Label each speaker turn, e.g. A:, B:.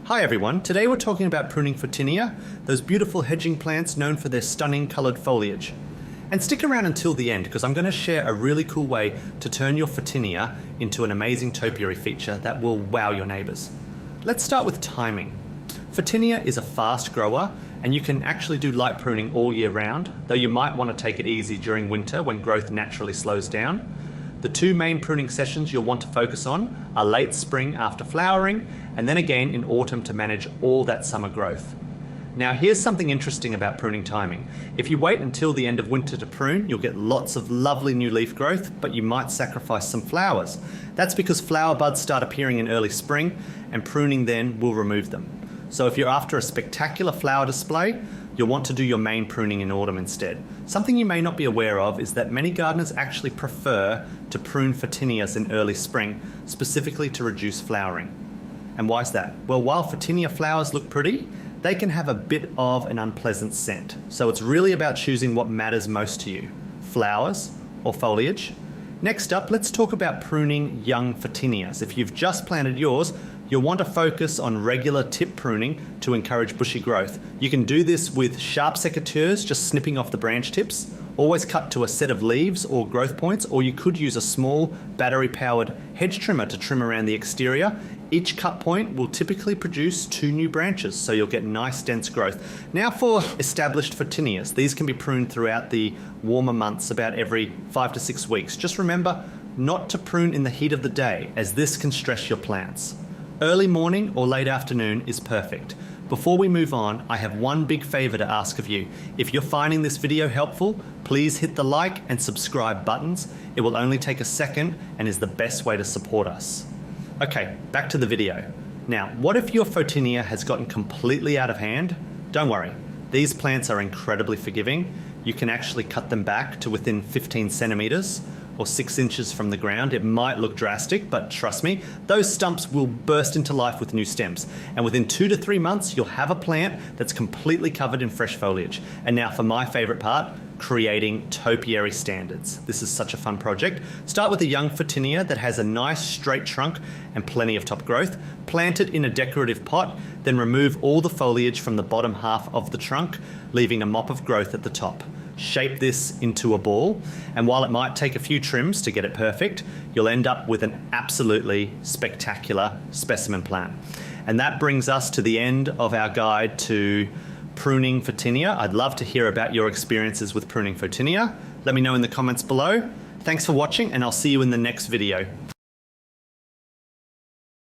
A: Hi everyone, today we're talking about pruning Photinia, those beautiful hedging plants known for their stunning coloured foliage. And stick around until the end because I'm going to share a really cool way to turn your Photinia into an amazing topiary feature that will wow your neighbours. Let's start with timing. Photinia is a fast grower and you can actually do light pruning all year round, though you might want to take it easy during winter when growth naturally slows down. The two main pruning sessions you'll want to focus on are late spring after flowering and then again in autumn to manage all that summer growth. Now here's something interesting about pruning timing. If you wait until the end of winter to prune, you'll get lots of lovely new leaf growth, but you might sacrifice some flowers. That's because flower buds start appearing in early spring and pruning then will remove them. So if you're after a spectacular flower display, you'll want to do your main pruning in autumn instead. Something you may not be aware of is that many gardeners actually prefer to prune Photinias in early spring, specifically to reduce flowering. And why is that? Well, while Photinia flowers look pretty, they can have a bit of an unpleasant scent. So it's really about choosing what matters most to you, flowers or foliage. Next up, let's talk about pruning young Photinias. If you've just planted yours, you'll want to focus on regular tip pruning to encourage bushy growth. You can do this with sharp secateurs, just snipping off the branch tips. Always cut to a set of leaves or growth points, or you could use a small battery-powered hedge trimmer to trim around the exterior. Each cut point will typically produce 2 new branches, so you'll get nice dense growth. Now for established Photinias. These can be pruned throughout the warmer months, about every 5 to 6 weeks. Just remember not to prune in the heat of the day, as this can stress your plants. Early morning or late afternoon is perfect. Before we move on, I have one big favor to ask of you. If you're finding this video helpful, please hit the like and subscribe buttons. It will only take a second and is the best way to support us. Okay, back to the video. Now, what if your Photinia has gotten completely out of hand? Don't worry, these plants are incredibly forgiving. You can actually cut them back to within 15 centimeters or 6 inches from the ground. It might look drastic, but trust me, those stumps will burst into life with new stems. And within 2 to 3 months, you'll have a plant that's completely covered in fresh foliage. And now for my favorite part, creating topiary standards. This is such a fun project. Start with a young Photinia that has a nice straight trunk and plenty of top growth. Plant it in a decorative pot, then remove all the foliage from the bottom half of the trunk, leaving a mop of growth at the top. Shape this into a ball, and while it might take a few trims to get it perfect, you'll end up with an absolutely spectacular specimen plant. And that brings us to the end of our guide to pruning Photinia. I'd love to hear about your experiences with pruning Photinia. Let me know in the comments below. Thanks for watching, and I'll see you in the next video.